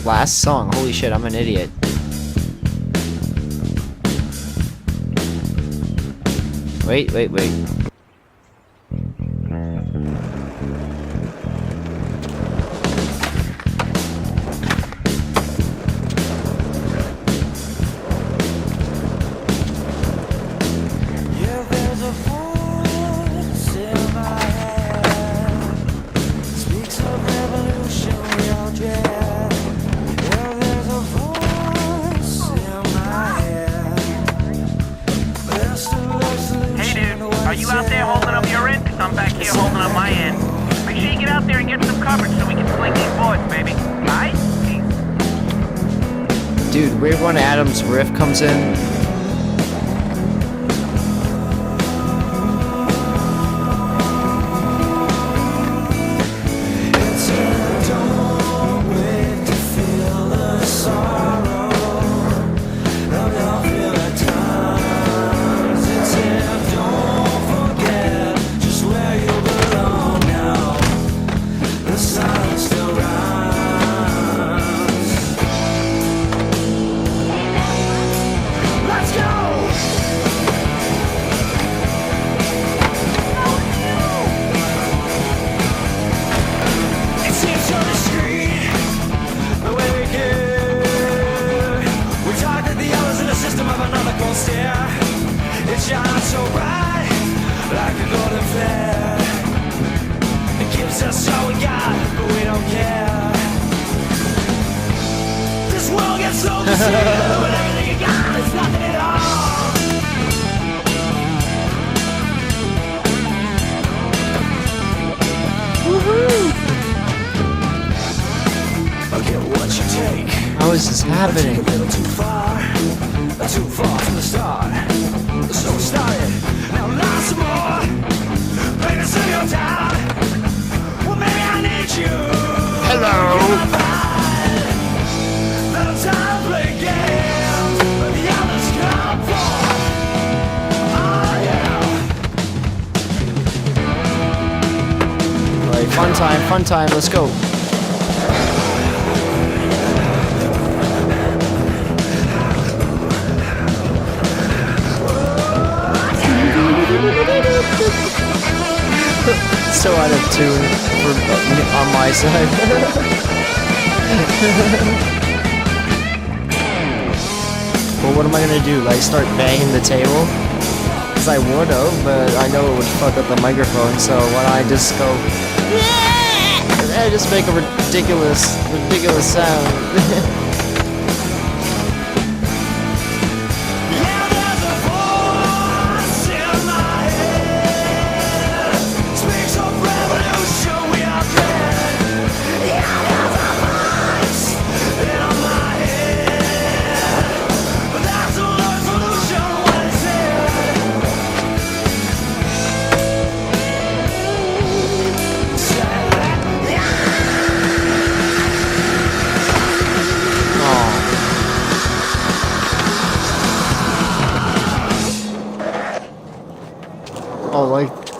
last song. Holy shit, I'm an idiot. Wait. Are you out there holding up your end? 'Cause I'm back here holding up my end. Make sure you get out there and get some coverage so we can sling these boards, baby. Alright? Dude, weird when Adam's riff comes in. It shines so bright, like a golden flare. It gives us all we got, but we don't care. This world gets so deceived, but everything you got is nothing at all. Woohoo! I'll get what you take. How is this happening? A little too far from the start. So we started, now lots some more. Baby, so you're down. Well, maybe I need you. Hello. Let them time to play games, but the others come for. Oh, yeah. Alright, fun time, let's go. So out of tune on my side. Well, what am I gonna do? Like start banging the table? Cause I would've, but I know it would fuck up the microphone. So why don't I just go? I just make a ridiculous sound.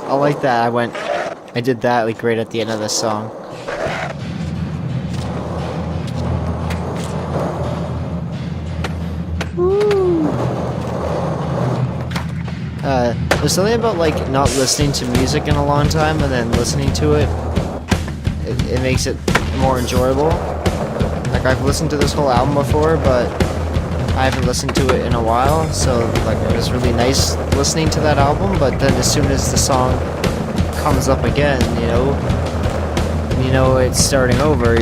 I like that. I did that like right at the end of the song. Woo. There's something about like not listening to music in a long time and then listening to it. It makes it more enjoyable. Like I've listened to this whole album before, but I haven't listened to it in a while, so like it was really nice listening to that album, but then as soon as the song comes up again, you know it's starting over.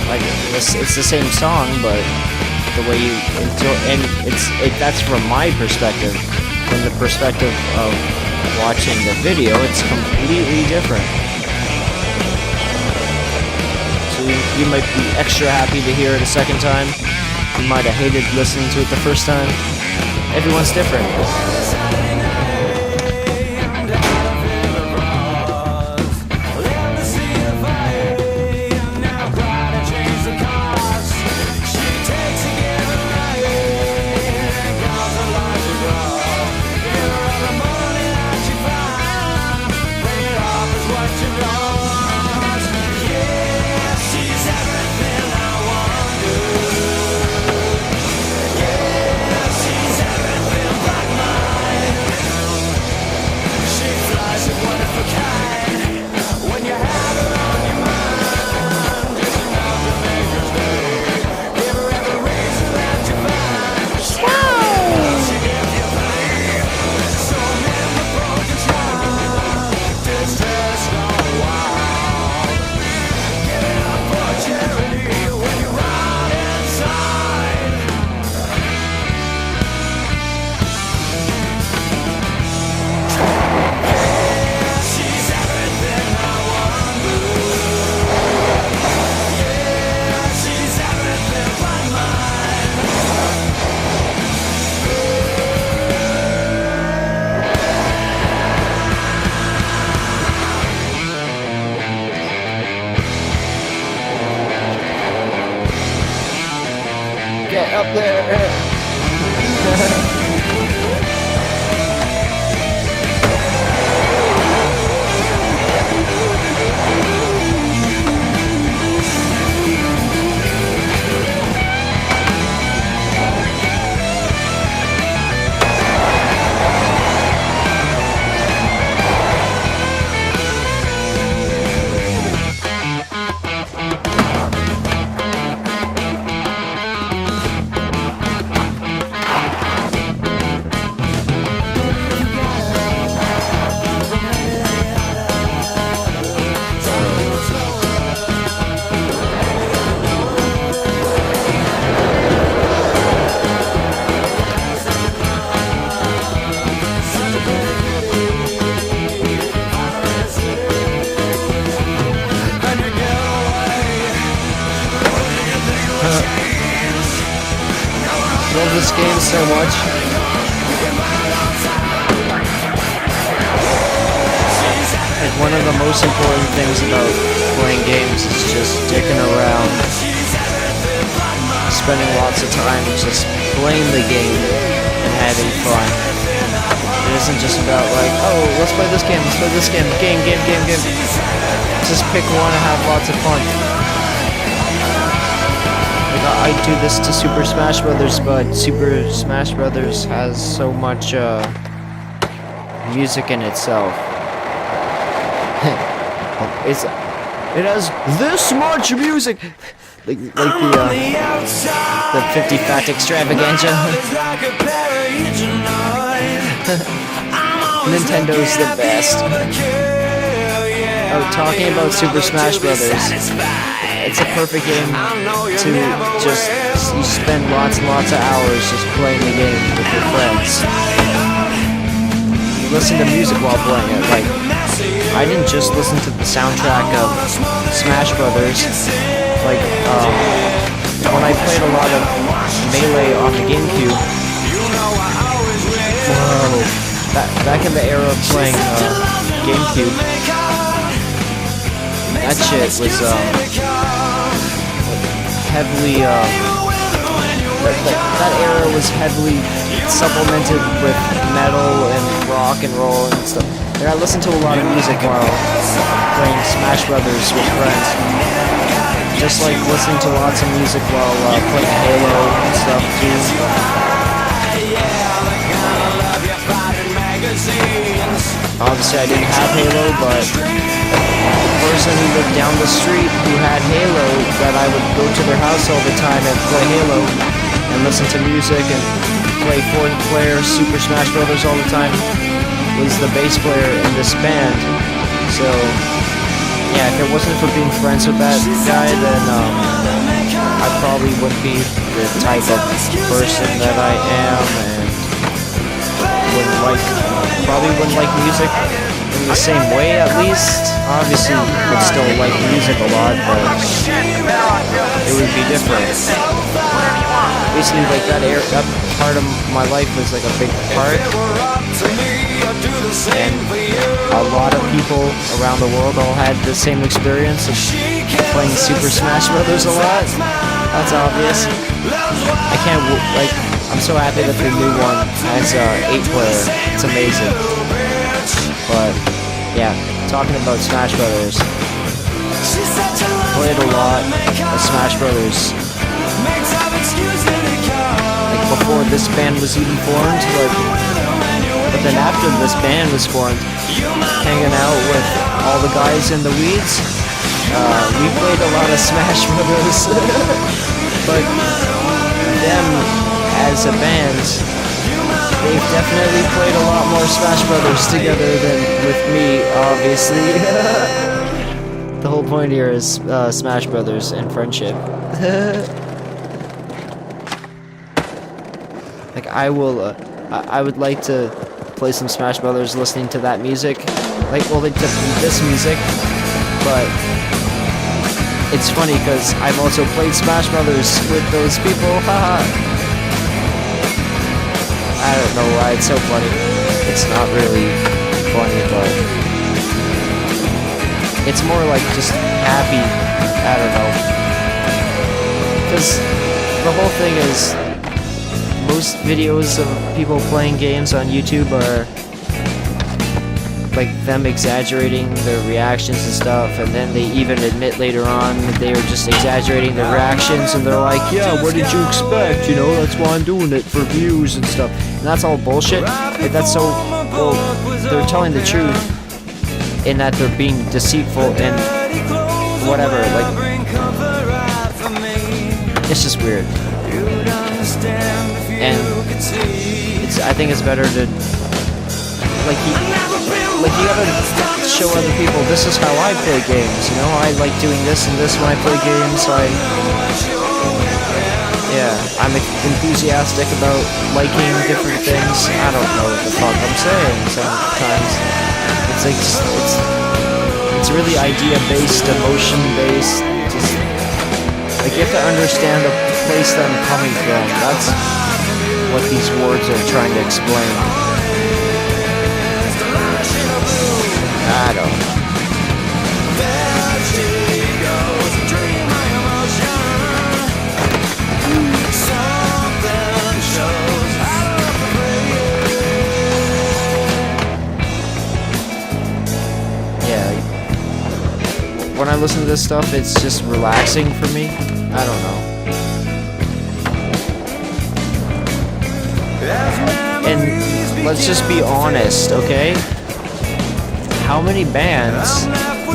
Like it's the same song, but the way you enjoy, and that's from my perspective. From the perspective of watching the video, it's completely different. You might be extra happy to hear it a second time. You might have hated listening to it the first time. Everyone's different. She's up there. Love this game so much. Like, one of the most important things about playing games is just dicking around, spending lots of time just playing the game and having fun. It isn't just about like, oh, let's play this game, game. Just pick one and have lots of fun. I do this to Super Smash Brothers, but Super Smash Brothers has so much music in itself. It has this much music, like the 50 Fat Extravaganza. Nintendo's the best. Oh, talking about Super Smash Brothers. It's a perfect game to just, you spend lots and lots of hours just playing the game with your friends. You listen to music while playing it. Like, I didn't just listen to the soundtrack of Smash Brothers. Like, when I played a lot of Melee on the GameCube. Whoa. Back in the era of playing GameCube, that shit was heavily that era was heavily supplemented with metal and rock and roll and stuff. And I listened to a lot of music while playing Smash Brothers with friends. Just like listening to lots of music while playing Halo and stuff too. Obviously I didn't have Halo, but the person who lived down the street who had Halo, that I would go to their house all the time and play Halo and listen to music and play 4th player Super Smash Brothers all the time, was the bass player in this band. So yeah, if it wasn't for being friends with that guy, then I probably wouldn't be the type of person that I am, and probably wouldn't like music in the same way, at least. Obviously, would still like music a lot, but it would be different. Basically, like that part of my life was like a big part, and a lot of people around the world all had the same experience of playing Super Smash Brothers a lot. That's obvious. I can't, like, I'm so happy that the new one has 8-player. It's amazing. But yeah, talking about Smash Brothers, played a lot of Smash Brothers. Like before this band was even formed, but then after this band was formed, hanging out with all the guys in the weeds, we played a lot of Smash Brothers. But them as a band, they've definitely played a lot more Smash Brothers together than with me, obviously. The whole point here is Smash Brothers and friendship. Like, I would like to play some Smash Brothers listening to that music. Like, well, to this music, but it's funny because I've also played Smash Brothers with those people, haha. I don't know why, it's so funny. It's not really funny, but it's more like just happy, I don't know. Because the whole thing is, most videos of people playing games on YouTube are like them exaggerating their reactions and stuff, and then they even admit later on that they were just exaggerating their reactions, and they're like, yeah, what did you expect, you know, that's why I'm doing it, for views and stuff. And that's all bullshit. Like, that's so, well, they're telling the truth in that they're being deceitful and whatever, like, it's just weird. And I think it's better to, like you gotta show other people, this is how I play games, you know, I like doing this and this when I play games, I'm enthusiastic about liking different things. I don't know what the fuck I'm saying sometimes. It's like, it's really idea-based, emotion-based, just, like, you have to understand the place that I'm coming from. That's what these words are trying to explain. I don't know. Yeah, when I listen to this stuff, it's just relaxing for me. I don't know. And let's just be honest, okay? How many bands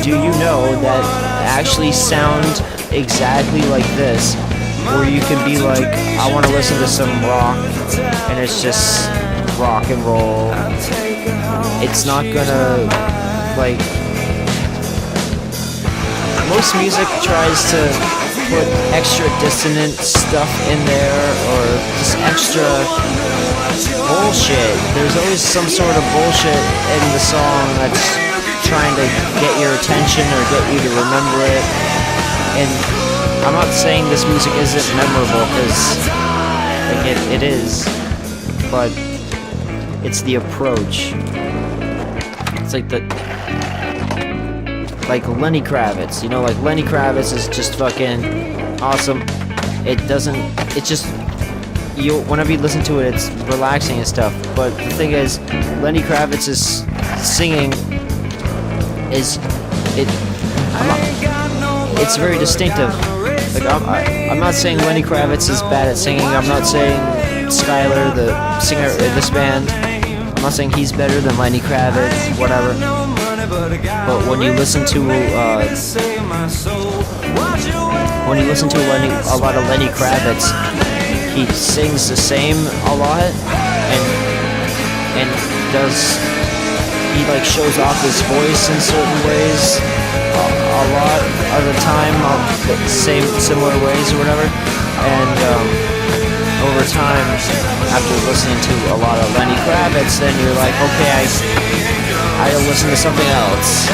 do you know that actually sound exactly like this? Where you can be like, I want to listen to some rock, and it's just rock and roll. It's not gonna, like, most music tries to put extra dissonant stuff in there, or just extra bullshit. There's always some sort of bullshit in the song that's trying to get your attention or get you to remember it. And I'm not saying this music isn't memorable, because like it is, but it's the approach. It's like like Lenny Kravitz, you know, like Lenny Kravitz is just fucking awesome. It's just, whenever you listen to it, it's relaxing and stuff. But the thing is, Lenny Kravitz's singing it's very distinctive. Like, I'm not saying Lenny Kravitz is bad at singing. I'm not saying Skylar, the singer of this band, I'm not saying he's better than Lenny Kravitz, whatever. But when you listen to a lot of Lenny Kravitz, he sings the same a lot, and he like shows off his voice in certain ways a lot of the time, similar ways or whatever. And over time, after listening to a lot of Lenny Kravitz, then you're like, okay, I gotta listen to something else.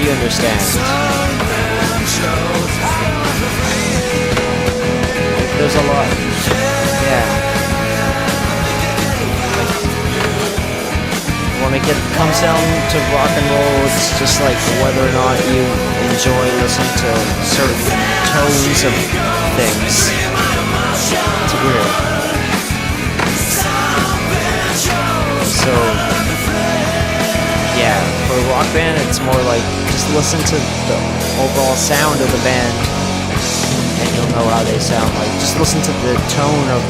You understand? There's a lot. Yeah. When it comes down to rock and roll, it's just like whether or not you enjoy listening to certain tones of things. It's weird. So, yeah, for a rock band, it's more like just listen to the overall sound of the band, and you'll know how they sound. Like, just listen to the tone of.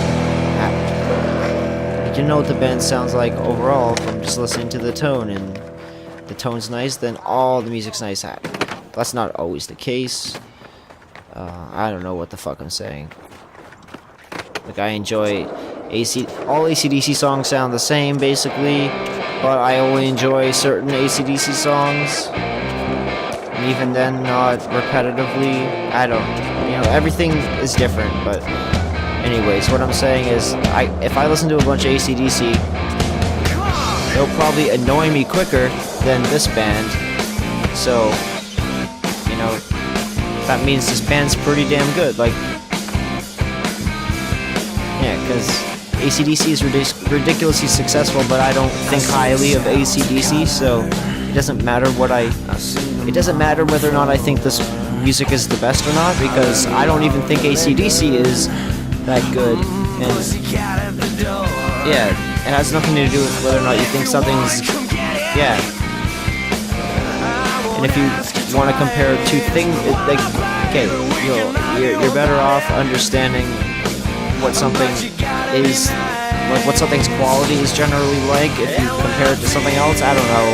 You know what the band sounds like overall from just listening to the tone, and the tone's nice, then all the music's nice. That's not always the case. I don't know what the fuck I'm saying. Like, I enjoy all AC/DC songs sound the same basically, but I only enjoy certain AC/DC songs, and even then not repetitively. I don't, everything is different, but anyways, what I'm saying is, if I listen to a bunch of AC/DC, it'll probably annoy me quicker than this band. So, that means this band's pretty damn good. Like, yeah, because AC/DC is ridiculously successful, but I don't think highly of AC/DC, so it doesn't matter whether or not I think this music is the best or not, because I don't even think AC/DC is that good. And yeah, it has nothing to do with whether or not you think something's, yeah. And if you want to compare two things, like, okay, you're better off understanding what something is, like what something's quality is generally like if you compare it to something else. I don't know,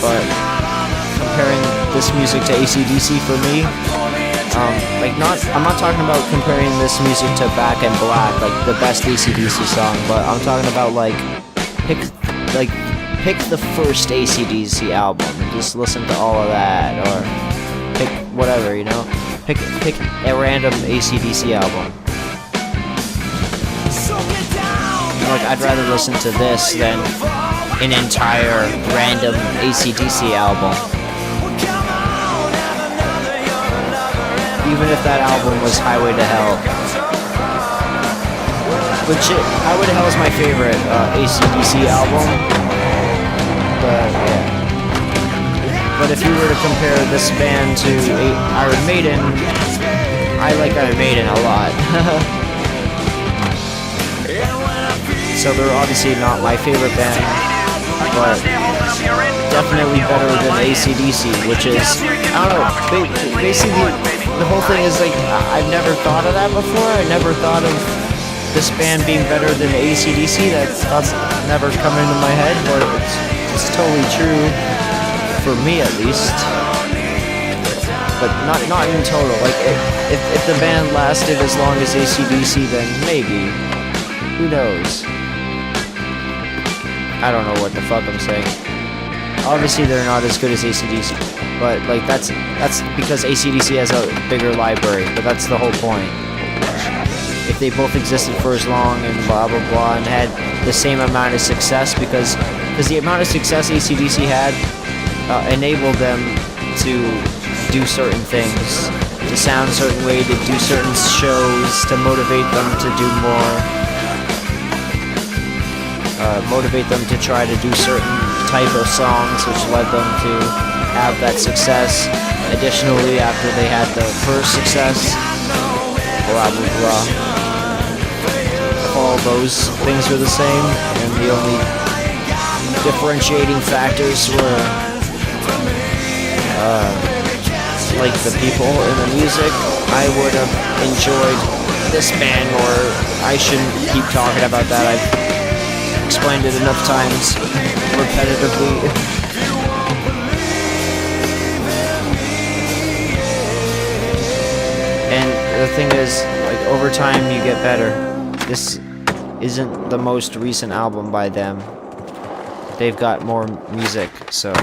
but comparing this music to AC/DC for me, I'm not talking about comparing this music to Back in Black, like the best AC/DC song, but I'm talking about pick the first AC/DC album and just listen to all of that, or pick whatever, you know, pick a random AC/DC album. Like, I'd rather listen to this than an entire random AC/DC album. Even if that album was Highway to Hell. Legit, Highway to Hell is my favorite AC/DC album. But, yeah. But if you were to compare this band to Iron Maiden, I like Iron Maiden a lot. So they're obviously not my favorite band, but definitely better than AC/DC, which is, I don't know, basically the whole thing is like, I've never thought of that before. I never thought of this band being better than AC/DC. That's never come into my head, but it's totally true, for me at least. But not in total. Like, if the band lasted as long as AC/DC, then maybe. Who knows? I don't know what the fuck I'm saying. Obviously, they're not as good as AC/DC, but like that's because AC/DC has a bigger library. But that's the whole point. If they both existed for as long and blah blah blah and had the same amount of success, because the amount of success AC/DC had enabled them to do certain things, to sound a certain way, to do certain shows, to motivate them to do more. Motivate them to try to do certain type of songs, which led them to have that success. Additionally, after they had the first success, blah blah blah. If all those things were the same, and the only differentiating factors were like the people in the music, I would have enjoyed this band more. I shouldn't keep talking about that. I've explained it enough times repetitively. And the thing is, like, over time you get better. This isn't the most recent album by them. They've got more music, so